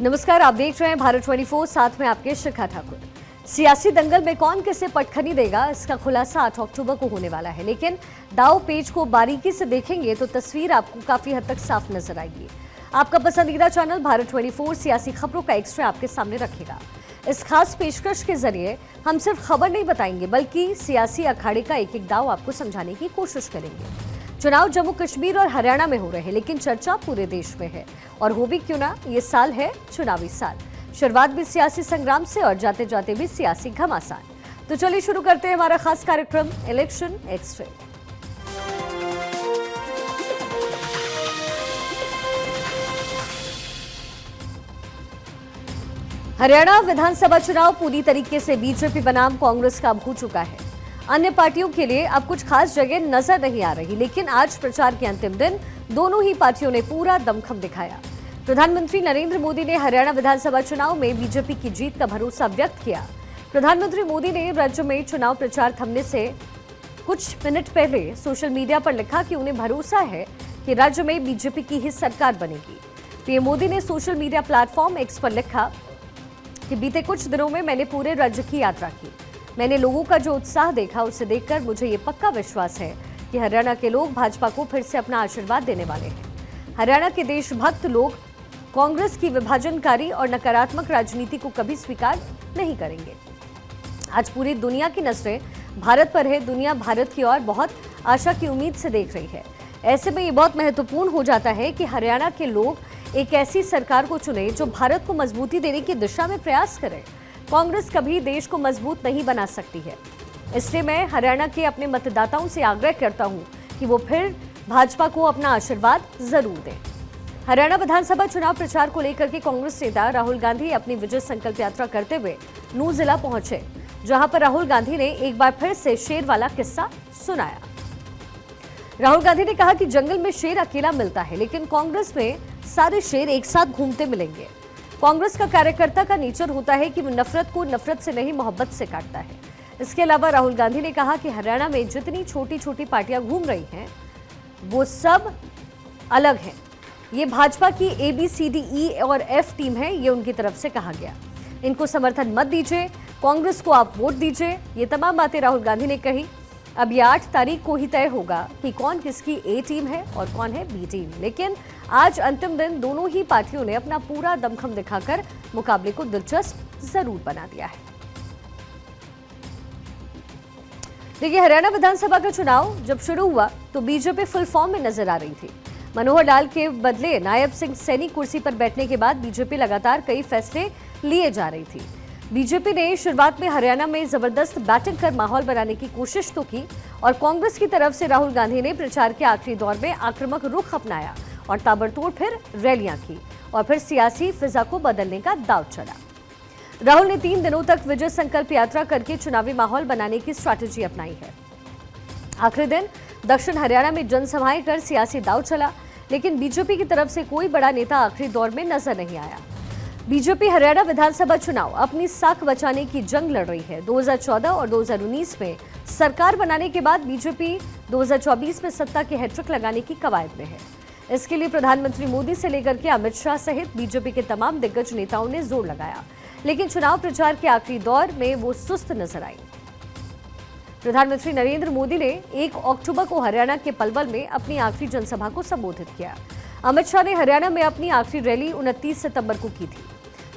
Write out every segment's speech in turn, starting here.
नमस्कार, आप देख रहे हैं भारत 24, साथ में आपके शिखा ठाकुर। सियासी दंगल में कौन किसे पटखनी देगा, इसका खुलासा 8 अक्टूबर को होने वाला है, लेकिन दाव पेच को बारीकी से देखेंगे तो तस्वीर आपको काफी हद तक साफ नजर आएगी। आपका पसंदीदा चैनल भारत 24 सियासी खबरों का एक्स्ट्रा आपके सामने रखेगा। इस खास पेशकश के जरिए हम सिर्फ खबर नहीं बताएंगे, बल्कि सियासी अखाड़े का एक एक दाव आपको समझाने की कोशिश करेंगे। चुनाव जम्मू कश्मीर और हरियाणा में हो रहे हैं, लेकिन चर्चा पूरे देश में है। और हो भी क्यों ना, ये साल है चुनावी साल। शुरुआत भी सियासी संग्राम से और जाते जाते भी सियासी घमासान। तो चलिए शुरू करते हैं हमारा खास कार्यक्रम इलेक्शन एक्सरे। हरियाणा विधानसभा चुनाव पूरी तरीके से बीजेपी बनाम कांग्रेस का अब हो चुका है। अन्य पार्टियों के लिए अब कुछ खास जगह नजर नहीं आ रही, लेकिन आज प्रचार के अंतिम दिन दोनों ही पार्टियों ने पूरा दमखम दिखाया। प्रधानमंत्री नरेंद्र मोदी ने हरियाणा विधानसभा चुनाव में बीजेपी की जीत का भरोसा व्यक्त किया। प्रधानमंत्री मोदी ने राज्य में चुनाव प्रचार थमने से कुछ मिनट पहले सोशल मीडिया पर लिखा कि उन्हें भरोसा है कि राज्य में बीजेपी की ही सरकार बनेगी। पीएम मोदी ने सोशल मीडिया प्लेटफॉर्म एक्स पर लिखा कि बीते कुछ दिनों में मैंने पूरे राज्य की यात्रा की। मैंने लोगों का जो उत्साह देखा, उसे देखकर मुझे ये पक्का विश्वास है कि हरियाणा के लोग भाजपा को फिर से अपना आशीर्वाद देने वाले हैं। हरियाणा के देशभक्त लोग कांग्रेस की विभाजनकारी और नकारात्मक राजनीति को कभी स्वीकार नहीं करेंगे। आज पूरी दुनिया की नजरें भारत पर है। दुनिया भारत की ओर बहुत आशा की उम्मीद से देख रही है। ऐसे में ये बहुत महत्वपूर्ण हो जाता है कि हरियाणा के लोग एक ऐसी सरकार को चुने जो भारत को मजबूती देने की दिशा में प्रयास करे। कांग्रेस कभी देश को मजबूत नहीं बना सकती है। इसलिए मैं हरियाणा के अपने मतदाताओं से आग्रह करता हूं कि वो फिर भाजपा को अपना आशीर्वाद जरूर दें। हरियाणा विधानसभा चुनाव प्रचार को लेकर के कांग्रेस नेता राहुल गांधी अपनी विजय संकल्प यात्रा करते हुए नूंह जिला पहुंचे, जहां पर राहुल गांधी ने एक बार फिर से शेर वाला किस्सा सुनाया। राहुल गांधी ने कहा कि जंगल में शेर अकेला मिलता है, लेकिन कांग्रेस में सारे शेर एक साथ घूमते मिलेंगे। कांग्रेस का कार्यकर्ता का नेचर होता है कि वो नफरत को नफरत से नहीं, मोहब्बत से काटता है। इसके अलावा राहुल गांधी ने कहा कि हरियाणा में जितनी छोटी छोटी पार्टियां घूम रही हैं, वो सब अलग हैं। ये भाजपा की ABCDE और F टीम है, ये उनकी तरफ से कहा गया। इनको समर्थन मत दीजिए, कांग्रेस को आप वोट दीजिए। ये तमाम बातें राहुल गांधी ने कही। अब ये 8 तारीख को ही तय होगा कि कौन किसकी A टीम है और कौन है B टीम, लेकिन आज अंतिम दिन दोनों ही पार्टियों ने अपना पूरा दमखम दिखाकर मुकाबले को दिलचस्प जरूर बना दिया है। देखिए, हरियाणा विधानसभा का चुनाव जब शुरू हुआ तो बीजेपी फुल फॉर्म में नजर आ रही थी। मनोहर लाल के बदले नायब सिंह सैनी कुर्सी पर बैठने के बाद बीजेपी लगातार कई फैसले लिए जा रही थी। बीजेपी ने शुरुआत में हरियाणा में जबरदस्त बैटिंग कर माहौल बनाने की कोशिश तो की, और कांग्रेस की तरफ से राहुल गांधी ने प्रचार के आखिरी दौर में आक्रामक रुख अपनाया और ताबड़तोड़ फिर रैलियां की और फिर सियासी फिजा को बदलने का दांव चला। राहुल ने 3 दिनों तक विजय संकल्प यात्रा करके चुनावी माहौल बनाने की स्ट्रैटेजी अपनाई है। आखिरी दिन दक्षिण हरियाणा में जनसभाएं कर सियासी दांव चला, लेकिन बीजेपी की तरफ से कोई बड़ा नेता आखिरी दौर में नजर नहीं आया। बीजेपी हरियाणा विधानसभा चुनाव अपनी साख बचाने की जंग लड़ रही है। 2014 और 2019 में सरकार बनाने के बाद बीजेपी 2024 में सत्ता की हैट्रिक लगाने की कवायद में है। इसके लिए प्रधानमंत्री मोदी से लेकर के अमित शाह सहित बीजेपी के तमाम दिग्गज नेताओं ने जोर लगाया, लेकिन चुनाव प्रचार के आखिरी दौर में वो सुस्त नजर आई। प्रधानमंत्री नरेंद्र मोदी ने 1 अक्टूबर को हरियाणा के पलवल में अपनी आखिरी जनसभा को संबोधित किया। अमित शाह ने हरियाणा में अपनी आखिरी रैली 29 सितंबर को की थी।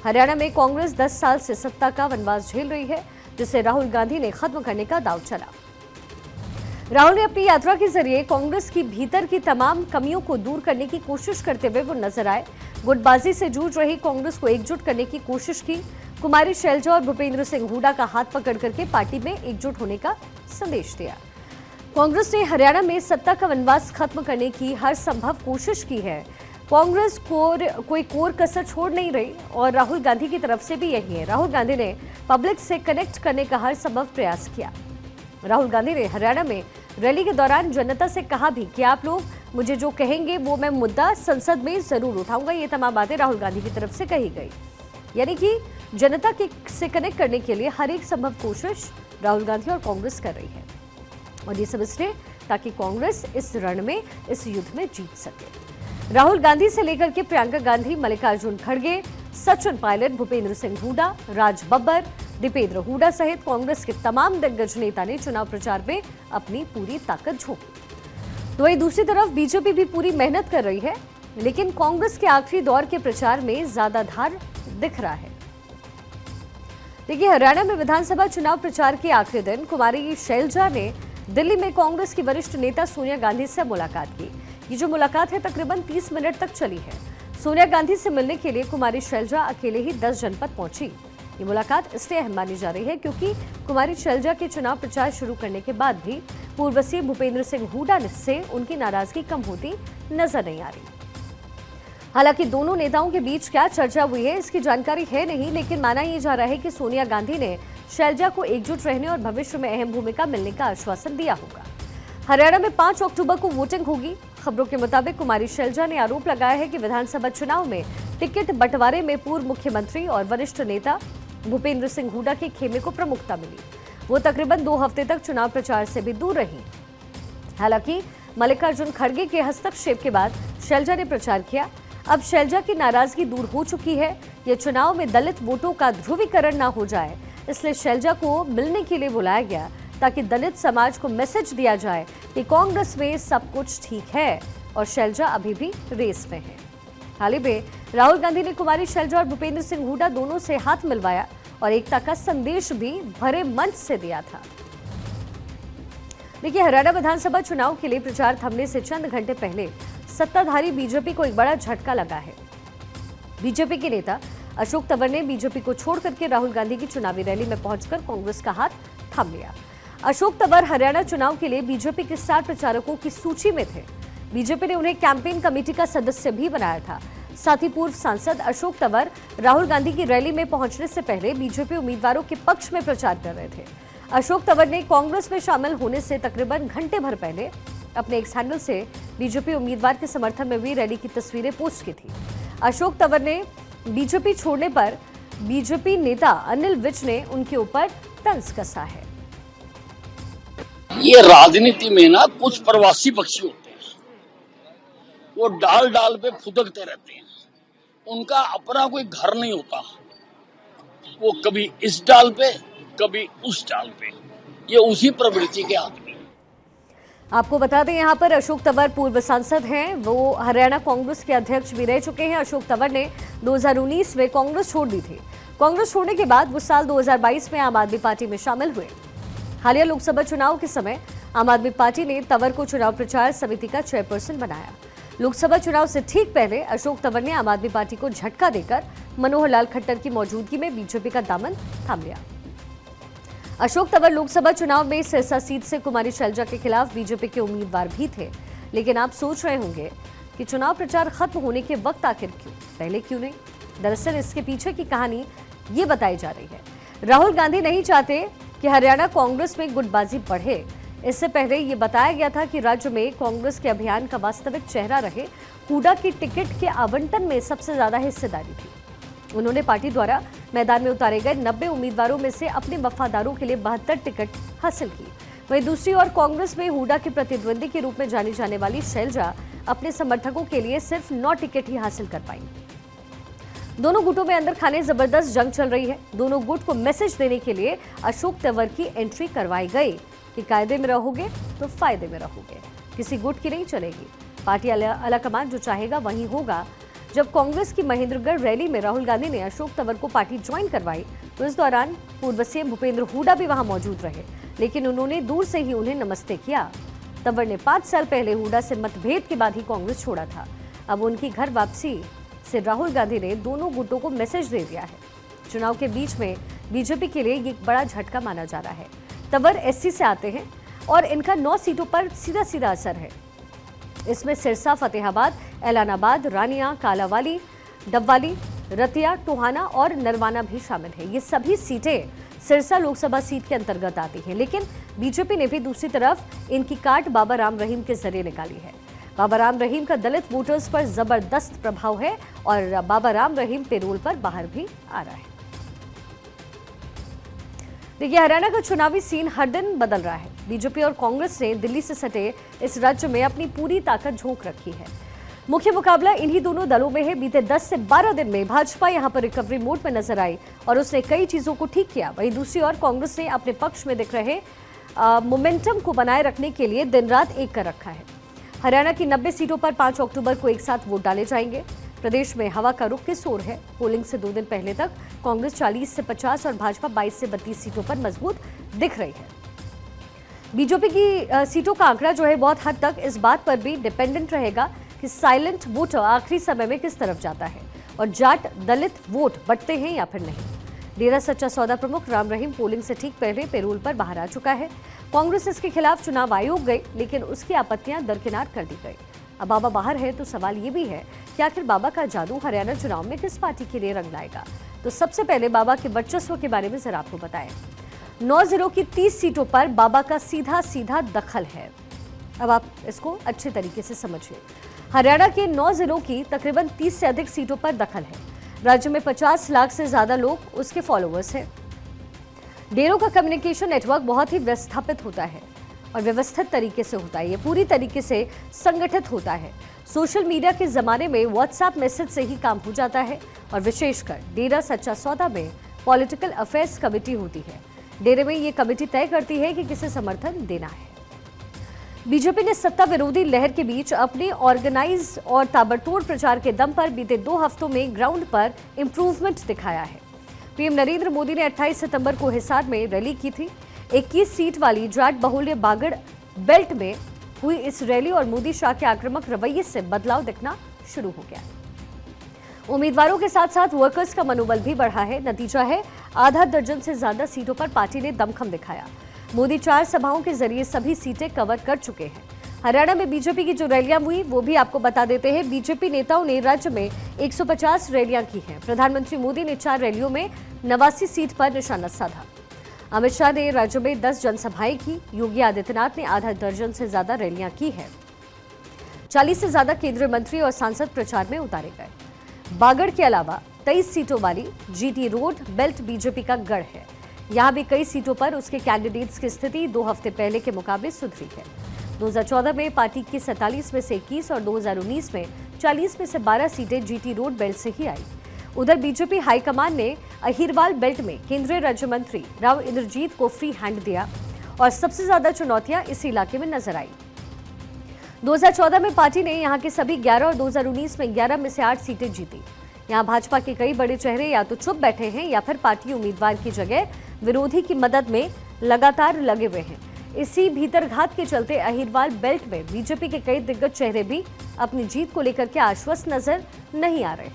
हरियाणा में कांग्रेस 10 साल से सत्ता का वनवास झेल रही है, जिसे राहुल गांधी ने खत्म करने का दांव चला। राहुल ने अपनी यात्रा के जरिए कांग्रेस की भीतर की तमाम कमियों को दूर करने की कोशिश करते हुए वो नजर आए। गुटबाजी से जूझ रही कांग्रेस को एकजुट करने की कोशिश की। कुमारी शैलजा और भूपेंद्र सिंह हुड्डा का हाथ पकड़ करके पार्टी में एकजुट होने का संदेश दिया। कांग्रेस ने हरियाणा में सत्ता का वनवास खत्म करने की हर संभव कोशिश की है। कांग्रेस कोई कोर कसर छोड़ नहीं रही, और राहुल गांधी की तरफ से भी यही है। राहुल गांधी ने पब्लिक से कनेक्ट करने का हर संभव प्रयास किया। राहुल गांधी ने हरियाणा में रैली के दौरान जनता से कहा भी कि आप लोग मुझे जो कहेंगे वो मैं मुद्दा संसद में जरूर उठाऊंगा। ये तमाम बातें राहुल गांधी की तरफ से कही गई, यानी कि जनता से कनेक्ट करने के लिए हर एक संभव कोशिश राहुल गांधी और कांग्रेस कर रही है, और ये सब इसलिए ताकि कांग्रेस इस रण में, इस युद्ध में जीत सके। राहुल गांधी से लेकर के प्रियंका गांधी, मल्लिकार्जुन खड़गे, सचिन पायलट, भूपेंद्र सिंह हुड्डा, राज बब्बर, दीपेंद्र हुड्डा सहित कांग्रेस के तमाम दिग्गज नेता ने चुनाव प्रचार में अपनी पूरी ताकत झोंकी। तो वहीं दूसरी तरफ बीजेपी भी पूरी मेहनत कर रही है, लेकिन कांग्रेस के आखिरी दौर के प्रचार में ज्यादा धार दिख रहा है। देखिए, हरियाणा में विधानसभा चुनाव प्रचार के आखिरी दिन कुमारी शैलजा ने दिल्ली में कांग्रेस की वरिष्ठ नेता सोनिया गांधी से मुलाकात की। ये जो मुलाकात है तकरीबन 30 मिनट तक चली है। सोनिया गांधी से मिलने के लिए कुमारी शैलजा अकेले ही 10 जनपद पहुंची। ये मुलाकात इसलिए अहम मानी जा रही है क्योंकि कुमारी शैलजा के चुनाव प्रचार शुरू करने के बाद भी पूर्व सीएम भूपेंद्र सिंह हुड्डा से उनकी नाराजगी कम होती नजर नहीं आ रही। हालांकि दोनों नेताओं के बीच क्या चर्चा हुई है इसकी जानकारी है नहीं, लेकिन माना यह जा रहा है कि सोनिया गांधी ने शैलजा को एकजुट रहने और भविष्य में अहम भूमिका मिलने का आश्वासन दिया होगा। हरियाणा में 5 अक्टूबर को वोटिंग होगी। खबरों के मुताबिक कुमारी शैलजा ने आरोप लगाया है कि विधानसभा चुनाव में टिकट बंटवारे में पूर्व मुख्यमंत्री और वरिष्ठ नेता भूपेंद्र सिंह हुड्डा के खेमे को प्रमुखता मिली। वो तकरीबन 2 हफ्ते तक चुनाव प्रचार से भी दूर रही। हालांकि मल्लिकार्जुन खड़गे के हस्तक्षेप के बाद शैलजा ने प्रचार किया। अब शैलजा की नाराजगी दूर हो चुकी है। यह चुनाव में दलित वोटों का ध्रुवीकरण न हो जाए, इसलिए शैलजा को मिलने के लिए बुलाया गया ताकि दलित समाज को मैसेज दिया जाए कि कांग्रेस में सब कुछ ठीक है और शैलजा अभी भी रेस में है। हाल ही में राहुल गांधी ने कुमारी शैलजा और भूपेंद्र सिंह हुड्डा दोनों से हाथ मिलवाया और एकता का संदेश भी भरे मंच से दिया था। देखिए, हरियाणा विधानसभा चुनाव के लिए प्रचार थमने से चंद घंटे पहले सत्ताधारी बीजेपी को एक बड़ा झटका लगा है। बीजेपी के नेता अशोक तंवर ने बीजेपी को छोड़ करके राहुल गांधी की चुनावी रैली में पहुंचकर कांग्रेस का हाथ थाम लिया। अशोक तंवर हरियाणा चुनाव के लिए बीजेपी के स्टार प्रचारकों की सूची में थे। बीजेपी ने उन्हें कैंपेन कमेटी का सदस्य भी बनाया था। साथ ही पूर्व सांसद अशोक तंवर राहुल गांधी की रैली में पहुंचने से पहले बीजेपी उम्मीदवारों के पक्ष में प्रचार कर रहे थे। अशोक तंवर ने कांग्रेस में शामिल होने से तकरीबन घंटे भर पहले अपने एक हैंडल से बीजेपी उम्मीदवार के समर्थन में हुई रैली की तस्वीरें पोस्ट की थी। अशोक तंवर ने बीजेपी छोड़ने पर बीजेपी नेता अनिल विज ने उनके ऊपर तंज कसा है। ये राजनीति में ना कुछ प्रवासी पक्षी होते हैं, वो डाल डाल पे फुदकते रहते हैं। उनका अपना कोई घर नहीं होता। वो कभी इस डाल पे कभी उस डाल पे, ये उसी प्रवृत्ति के आदमी। आपको बता दें, यहाँ पर अशोक तंवर पूर्व सांसद हैं। वो हरियाणा कांग्रेस के अध्यक्ष भी रह चुके हैं। अशोक तंवर ने 2019 में कांग्रेस छोड़ दी थी। कांग्रेस छोड़ने के बाद वो साल 2022 में आम आदमी पार्टी में शामिल हुए। हालिया लोकसभा चुनाव के समय आम आदमी पार्टी ने तंवर को चुनाव प्रचार समिति का चेयरपर्सन बनाया। लोकसभा चुनाव से ठीक पहले अशोक तंवर ने आम आदमी पार्टी को झटका देकर मनोहर लाल खट्टर की मौजूदगी में बीजेपी का दामन थाम लिया। अशोक तंवर लोकसभा चुनाव में सिरसा सीट से कुमारी शैलजा के खिलाफ बीजेपी के उम्मीदवार भी थे। लेकिन आप सोच रहे होंगे कि चुनाव प्रचार खत्म होने के वक्त आखिर पहले क्यों नहीं? दरअसल इसके पीछे की कहानी ये बताई जा रही है। राहुल गांधी नहीं चाहते कि हरियाणा कांग्रेस में गुटबाजी बढ़े। इससे पहले ये बताया गया था कि राज्य में कांग्रेस के अभियान का वास्तविक चेहरा रहे हुड्डा की टिकट के आवंटन में सबसे ज्यादा हिस्सेदारी थी। उन्होंने पार्टी द्वारा मैदान में उतारे गए 90 उम्मीदवारों में से अपने वफादारों के लिए 72 टिकट हासिल की। वहीं दूसरी ओर कांग्रेस में हुड्डा के प्रतिद्वंदी के रूप में जानी जाने वाली शैलजा अपने समर्थकों के लिए सिर्फ 9 टिकट ही हासिल कर पाई। दोनों गुटों में अंदर खाने जबरदस्त जंग चल रही है। दोनों गुट को मैसेज देने के लिए अशोक तंवर की एंट्री करवाई गई कि कायदे में रहोगे तो फायदे में रहोगे, किसी गुट की नहीं चलेगी। पार्टी आलाकमान जो चाहेगा वही होगा। जब कांग्रेस की महेंद्रगढ़ रैली में राहुल गांधी ने अशोक तंवर को पार्टी ज्वाइन करवाई तो इस दौरान पूर्व सीएम भूपेंद्र हुड्डा भी वहां मौजूद रहे, लेकिन उन्होंने दूर से ही उन्हें नमस्ते किया। तंवर ने 5 साल पहले हुड्डा से मतभेद के बाद ही कांग्रेस छोड़ा था। अब उनकी घर वापसी से राहुल गांधी ने दोनों गुटों को मैसेज दे दिया है। चुनाव के बीच में बीजेपी के लिए ये एक बड़ा झटका माना जा रहा है। तंवर एससी से आते हैं और इनका 9 सीटों पर सीधा सीधा असर है। इसमें सिरसा, फतेहाबाद, एलानाबाद, रानिया, कालावाली, डबवाली, रतिया, टोहाना और नरवाना भी शामिल है। ये सभी सीटें सिरसा लोकसभा सीट के अंतर्गत आती हैं, लेकिन बीजेपी ने भी दूसरी तरफ इनकी काट बाबा राम रहीम के जरिए निकाली है। बाबा राम रहीम का दलित वोटर्स पर जबरदस्त प्रभाव है और बाबा राम रहीम पेरोल पर बाहर भी आ रहा है। देखिए, हरियाणा का चुनावी सीन हर दिन बदल रहा है। बीजेपी और कांग्रेस ने दिल्ली से सटे इस राज्य में अपनी पूरी ताकत झोंक रखी है। मुख्य मुकाबला इन्हीं दोनों दलों में है। बीते 10 से 12 दिन में भाजपा यहां पर रिकवरी मोड में नजर आई और उसने कई चीजों को ठीक किया। वहीं दूसरी ओर कांग्रेस ने अपने पक्ष में दिख रहे मोमेंटम को बनाए रखने के लिए दिन रात एक कर रखा है। हरियाणा की 90 सीटों पर 5 अक्टूबर को एक साथ वोट डाले जाएंगे। प्रदेश में हवा का रुख किस ओर है? पोलिंग से 2 दिन पहले तक कांग्रेस 40 से 50 और भाजपा 22 से 32 सीटों पर मजबूत दिख रही है। बीजेपी की सीटों का आंकड़ा जो है बहुत हद तक इस बात पर भी डिपेंडेंट रहेगा कि साइलेंट वोटर आखिरी समय में किस तरफ जाता है और जाट दलित वोट बंटते हैं या फिर नहीं। डेरा सच्चा सौदा प्रमुख राम रहीम पोलिंग से ठीक पहले पेरोल पर बाहर आ चुका है। कांग्रेस इसके खिलाफ चुनाव आयोग गई, लेकिन उसकी आपत्तियां दरकिनार कर दी गई। अब बाबा बाहर है तो सवाल ये भी है कि आखिर बाबा का जादू हरियाणा चुनाव में किस पार्टी के लिए रंग लाएगा। तो सबसे पहले बाबा के वर्चस्व के बारे में जरा आपको बताएं। 9 जिलों की 30 सीटों पर बाबा का सीधा सीधा दखल है। अब आप इसको अच्छे तरीके से समझिए। हरियाणा के 9 जिलों की तकरीबन 30 से अधिक सीटों पर दखल है। राज्य में 50 लाख से ज्यादा लोग उसके फॉलोअर्स हैं। डेरों का कम्युनिकेशन नेटवर्क बहुत ही व्यवस्थापित होता है और व्यवस्थित तरीके से होता है। ये पूरी तरीके से संगठित होता है। सोशल मीडिया के जमाने में व्हाट्सएप मैसेज से ही काम हो जाता है और विशेषकर डेरा सच्चा सौदा में पॉलिटिकल अफेयर्स कमेटी होती है। डेरे में ये कमेटी तय करती है कि किसे समर्थन देना है। बीजेपी ने सत्ता विरोधी लहर के बीच अपने ऑर्गेनाइज और ताबड़तोड़ प्रचार के दम पर बीते 2 हफ्तों में ग्राउंड पर इंप्रूवमेंट दिखाया है। पीएम नरेंद्र मोदी ने 28 सितंबर को हिसार में रैली की थी। 21 सीट वाली जाट बहुल्य बागड़ बेल्ट में हुई इस रैली और मोदी शाह के आक्रामक रवैये से बदलाव दिखना शुरू हो गया। उम्मीदवारों के साथ साथ वर्कर्स का मनोबल भी बढ़ा है। नतीजा है आधा दर्जन से ज्यादा सीटों पर पार्टी ने दमखम दिखाया। मोदी 4 सभाओं के जरिए सभी सीटें कवर कर चुके हैं। हरियाणा में बीजेपी की जो रैलियां हुई वो भी आपको बता देते हैं। बीजेपी नेताओं ने राज्य में 150 रैलियां की हैं। प्रधानमंत्री मोदी ने 4 रैलियों में 89 सीट पर निशाना साधा। अमित शाह ने राज्य में 10 जनसभाएं की। योगी आदित्यनाथ ने आधा दर्जन से ज्यादा रैलियां की है। 40 से ज्यादा केंद्रीय मंत्री और सांसद प्रचार में उतारे गए। बागड़ के अलावा 23 सीटों वाली जीटी रोड बेल्ट बीजेपी का गढ़ है। यहां भी कई सीटों पर उसके कैंडिडेट्स की स्थिति 2 हफ्ते पहले के मुकाबले सुधरी है। 2014 में पार्टी की 47 में से 21 और 2019 में 40 में से 12 सीटें जीटी रोड बेल्ट से ही आई। उधर बीजेपी हाईकमान ने अहिरवाल बेल्ट में केंद्रीय राज्य मंत्री राव इंद्रजीत को फ्री हैंड दिया और सबसे ज्यादा चुनौतियां इस इलाके में नजर आई। 2014 में पार्टी ने यहां के सभी 11 और 2019 में 11 में से 8 सीटें जीती। यहां भाजपा के कई बड़े चेहरे या तो चुप बैठे हैं या फिर पार्टी उम्मीदवार की जगह विरोधी की मदद में लगातार लगे हुए हैं। इसी भीतरघात के चलते अहिरवाल बेल्ट में बीजेपी के कई दिग्गज चेहरे भी अपनी जीत को लेकर के आश्वस्त नजर नहीं आ रहे।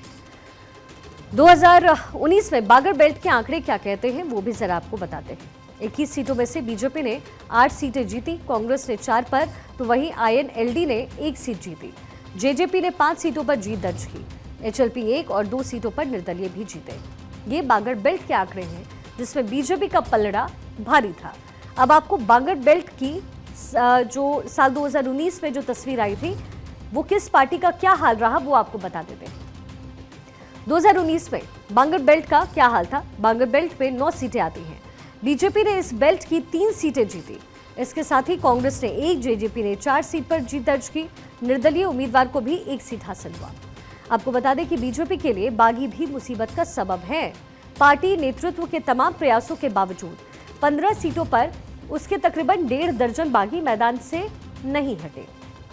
2019 में बागड़ बेल्ट के आंकड़े क्या कहते हैं वो भी जरा आपको बताते हैं। 21 सीटों में से बीजेपी ने 8 सीटें जीती, कांग्रेस ने 4 पर, तो वहीं आईएनएलडी ने 1 सीट जीती। जेजेपी ने 5 सीटों पर जीत दर्ज की। एचएलपी 1 और 2 सीटों पर निर्दलीय भी जीते। ये बागड़ बेल्ट के आंकड़े हैं जिसमें बीजेपी का पलड़ा भारी था। अब आपको बागड़ बेल्ट की जो साल 2019 में जो तस्वीर आई थी वो किस पार्टी का क्या हाल रहा वो आपको बता देते हैं। 2019 में बागड़ बेल्ट का क्या हाल था। बागड़ बेल्ट पे 9 सीटें आती हैं। बीजेपी ने इस बेल्ट की 3 सीटें जीती। इसके साथ ही कांग्रेस ने 1, जेजेपी ने 4 सीट पर जीत दर्ज की। निर्दलीय उम्मीदवार को भी 1 सीट हासिल हुआ। आपको बता दें कि बीजेपी के लिए बागी भी मुसीबत का सबब है। पार्टी नेतृत्व के तमाम प्रयासों के बावजूद 15 सीटों पर उसके तकरीबन 1.5 दर्जन बागी मैदान से नहीं हटे।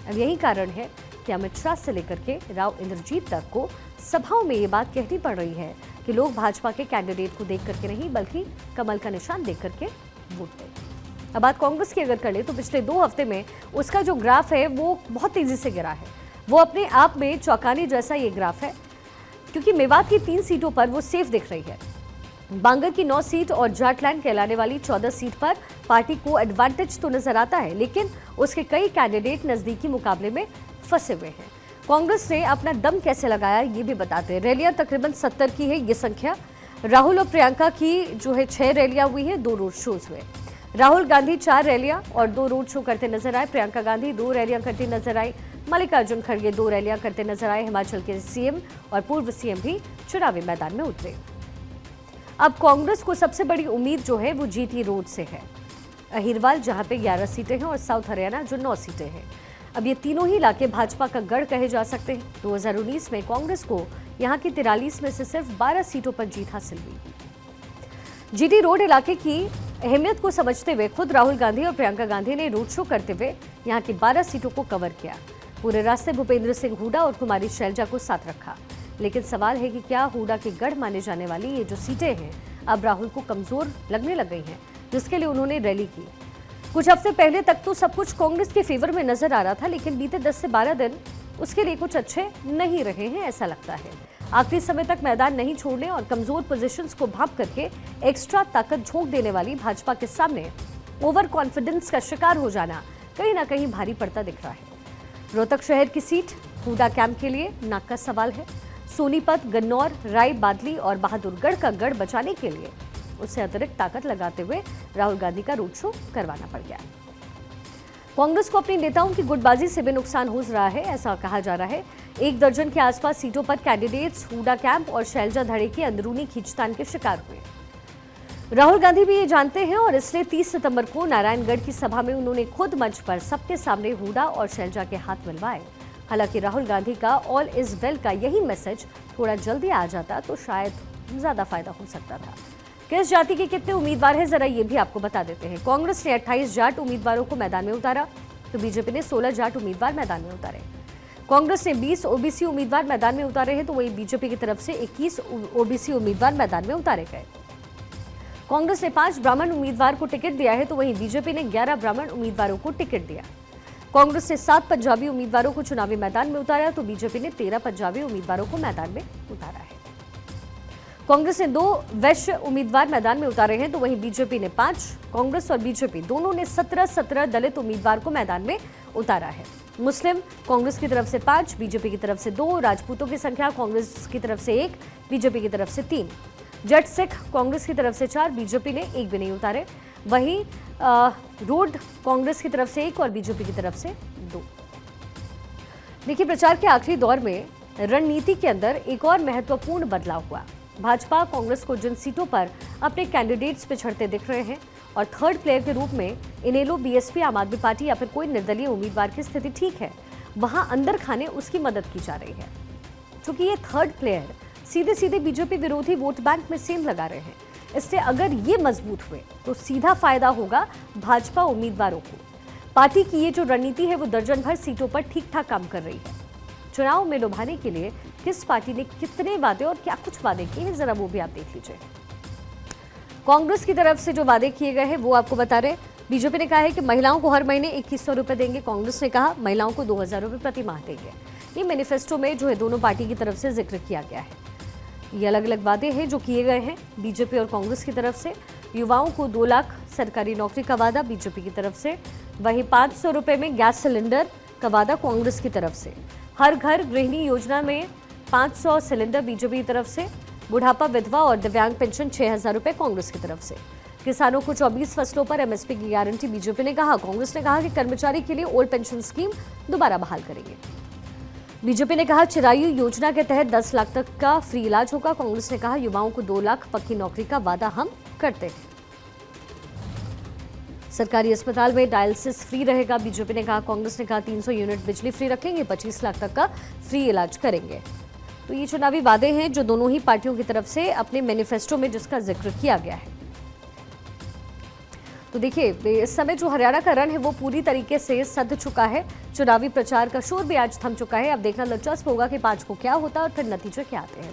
अब यही कारण है कि अमित शाह से लेकर के राव इंद्रजीत तक को सभाओं में ये बात कहनी पड़ रही है कि लोग भाजपा के कैंडिडेट को देख करके नहीं बल्कि कमल का निशान देख करके वोट दें। अब बात कांग्रेस की अगर कर ले तो पिछले 2 हफ्ते में उसका जो ग्राफ है वो बहुत तेजी से गिरा है। वो अपने आप में चौंकाने जैसा ये ग्राफ है क्योंकि मेवात की 3 सीटों पर वो सेफ दिख रही है। बांगर की 9 सीट और जाटलैंड कहलाने वाली 14 सीट पर पार्टी को एडवांटेज तो नजर आता है, लेकिन उसके कई कैंडिडेट नजदीकी मुकाबले में फंसे हुए हैं। कांग्रेस ने अपना दम कैसे लगाया ये भी बताते हैं। रैलियां तकरीबन 70 की है ये संख्या। राहुल और प्रियंका की जो है 6 रैलियां हुई है, 2 रोड शोज हुए। राहुल गांधी 4 रैलियां और 2 रोड शो करते नजर आए। प्रियंका गांधी 2 रैलियां करती नजर आई। मल्लिकार्जुन खड़गे 2 रैलियां करते नजर आए। हिमाचल के सीएम और पूर्व सीएम भी चुनावी मैदान में उतरे। अब कांग्रेस को सबसे बड़ी उम्मीद जो है वो जीटी रोड से है। अहिरवाल जहां पे 11 सीटें हैं और साउथ हरियाणा जो 9 सीटें हैं। अब ये तीनों ही इलाके भाजपा का गढ़ कहे जा सकते हैं। 2019 में कांग्रेस को यहाँ की 43 में से सिर्फ 12 सीटों पर जीत हासिल हुई। जीटी रोड इलाके की अहमियत को समझते हुए खुद राहुल गांधी और प्रियंका गांधी ने रोड शो करते हुए यहाँ की 12 सीटों को कवर किया। पूरे रास्ते भूपेंद्र सिंह हुड्डा और कुमारी शैलजा को साथ रखा। लेकिन सवाल है कि क्या हुड्डा के गढ़ माने जाने वाली ये जो सीटें हैं अब राहुल को कमजोर लगने लग गई हैं, जिसके लिए उन्होंने रैली की। कुछ हफ्ते पहले तक तो सब कुछ कांग्रेस के फेवर में नजर आ रहा था, लेकिन बीते 10 से 12 दिन उसके लिए कुछ अच्छे नहीं रहे हैं, ऐसा लगता है। आखिरी समय तक मैदान नहीं छोड़ने और कमजोर पोजीशंस को भाप करके एक्स्ट्रा ताकत झोंक देने वाली भाजपा के सामने ओवर कॉन्फिडेंस का शिकार हो जाना कहीं ना कहीं भारी पड़ता दिख रहा है। रोहतक शहर की सीट हुड्डा कैंप के लिए नाक का सवाल है। सोनीपत, गन्नौर, राय बादली और बहादुरगढ़ का गढ़ बचाने के लिए उससे अतिरिक्त ताकत लगाते हुए राहुल गांधी का रोड शो करवाना पड़ गया। कांग्रेस को अपने नेताओं की गुटबाजी से भी नुकसान हो रहा है, ऐसा कहा जा रहा है। 1 दर्जन के आसपास सीटों पर कैंडिडेट्स हुड्डा कैंप और शैलजा धड़े की अंदरूनी खींचतान के शिकार हुए। राहुल गांधी भी ये जानते हैं और इसलिए 30 सितंबर को नारायणगढ़ की सभा में उन्होंने खुद मंच पर सबके सामने हुड्डा और शैलजा के हाथ मिलवाए। हालांकि राहुल गांधी का ऑल इज वेल का यही मैसेज थोड़ा जल्दी आ जाता तो शायद ज्यादा फायदा हो सकता था। किस जाति के कितने उम्मीदवार हैं, जरा ये भी आपको बता देते हैं। कांग्रेस ने 28 जाट उम्मीदवारों को मैदान में उतारा तो बीजेपी ने 16 जाट उम्मीदवार मैदान में उतारे। कांग्रेस ने 20 ओबीसी उम्मीदवार मैदान में उतारे हैं तो वहीं बीजेपी की तरफ से 21 ओबीसी उम्मीदवार मैदान में उतारे गए। कांग्रेस ने 5 ब्राह्मण उम्मीदवार को टिकट दिया है तो वहीं बीजेपी ने 11 ब्राह्मण उम्मीदवारों को टिकट दिया। कांग्रेस ने 7 पंजाबी उम्मीदवारों को चुनावी मैदान में उतारा तो बीजेपी ने 13 पंजाबी उम्मीदवारों को मैदान में उतारा है। कांग्रेस ने 2 वैश्य उम्मीदवार मैदान में उतारे हैं तो वहीं बीजेपी ने 5। कांग्रेस और बीजेपी दोनों ने 17 दलित उम्मीदवार को मैदान में उतारा है। मुस्लिम कांग्रेस की तरफ से 5, बीजेपी की तरफ से 2, राजपूतों की संख्या कांग्रेस की तरफ से 1, बीजेपी की तरफ से 3, जट सिख कांग्रेस की तरफ से 4, बीजेपी ने 1 भी नहीं उतारे। वहीं रोड कांग्रेस की तरफ से 1 और बीजेपी की तरफ से 2। देखिए, प्रचार के आखिरी दौर में रणनीति के अंदर एक और महत्वपूर्ण बदलाव हुआ। भाजपा कांग्रेस को जिन सीटों पर अपने कैंडिडेट्स पिछड़ते दिख रहे हैं और थर्ड प्लेयर के रूप में इनेलो, बीएसपी, आम आदमी पार्टी या फिर कोई निर्दलीय उम्मीदवार की स्थिति ठीक है, वहां अंदर खाने उसकी मदद की जा रही है। क्योंकि ये थर्ड प्लेयर सीधे सीधे बीजेपी विरोधी वोट बैंक में सेंध लगा रहे हैं, इसलिए अगर ये मजबूत हुए तो सीधा फायदा होगा भाजपा उम्मीदवारों को। पार्टी की ये जो रणनीति है वो दर्जन भर सीटों पर ठीक ठाक काम कर रही है। चुनाव में लुभाने के लिए किस पार्टी ने कितने वादे और क्या कुछ वादे किए हैं, जरा वो भी आप देख लीजिए। कांग्रेस की तरफ से जो वादे किए गए हैं वो आपको बता रहे। बीजेपी ने कहा है कि महिलाओं को हर महीने 2100 रुपए देंगे। कांग्रेस ने कहा महिलाओं को 2000 रुपए प्रति माह देंगे। ये मैनिफेस्टो में जो है दोनों पार्टी की तरफ से जिक्र किया गया है। ये अलग अलग वादे हैं जो किए गए हैं बीजेपी और कांग्रेस की तरफ से। युवाओं को 2 लाख सरकारी नौकरी का वादा बीजेपी की तरफ से। वहीं 500 रुपए में गैस सिलेंडर का वादा कांग्रेस की तरफ से। हर घर गृहिणी योजना में 500 सिलेंडर बीजेपी की तरफ से। बुढ़ापा, विधवा और दिव्यांग पेंशन 6000 रुपए कांग्रेस की तरफ से। किसानों को 24 फसलों पर एमएसपी की गारंटी बीजेपी ने कहा। कांग्रेस ने कहा कि कर्मचारी के लिए ओल्ड पेंशन स्कीम दोबारा बहाल करेंगे। बीजेपी ने कहा चिरायु योजना के तहत 10 लाख तक का फ्री इलाज होगा। कांग्रेस ने कहा युवाओं को 2 लाख पक्की नौकरी का वादा हम करते हैं। सरकारी अस्पताल में डायलिसिस फ्री रहेगा। बीजेपी ने कहा। कांग्रेस ने कहा 300 यूनिट बिजली फ्री रखेंगे, 25 लाख तक का फ्री इलाज करेंगे। तो ये चुनावी वादे हैं जो दोनों ही पार्टियों की तरफ से अपने मैनिफेस्टो में जिसका जिक्र किया गया है। तो देखिए, इस समय जो हरियाणा का रण है वो पूरी तरीके से सध चुका है। चुनावी प्रचार का शोर भी आज थम चुका है। अब देखना दिलचस्प होगा कि 5 को क्या होता है और फिर नतीजे क्या आते हैं।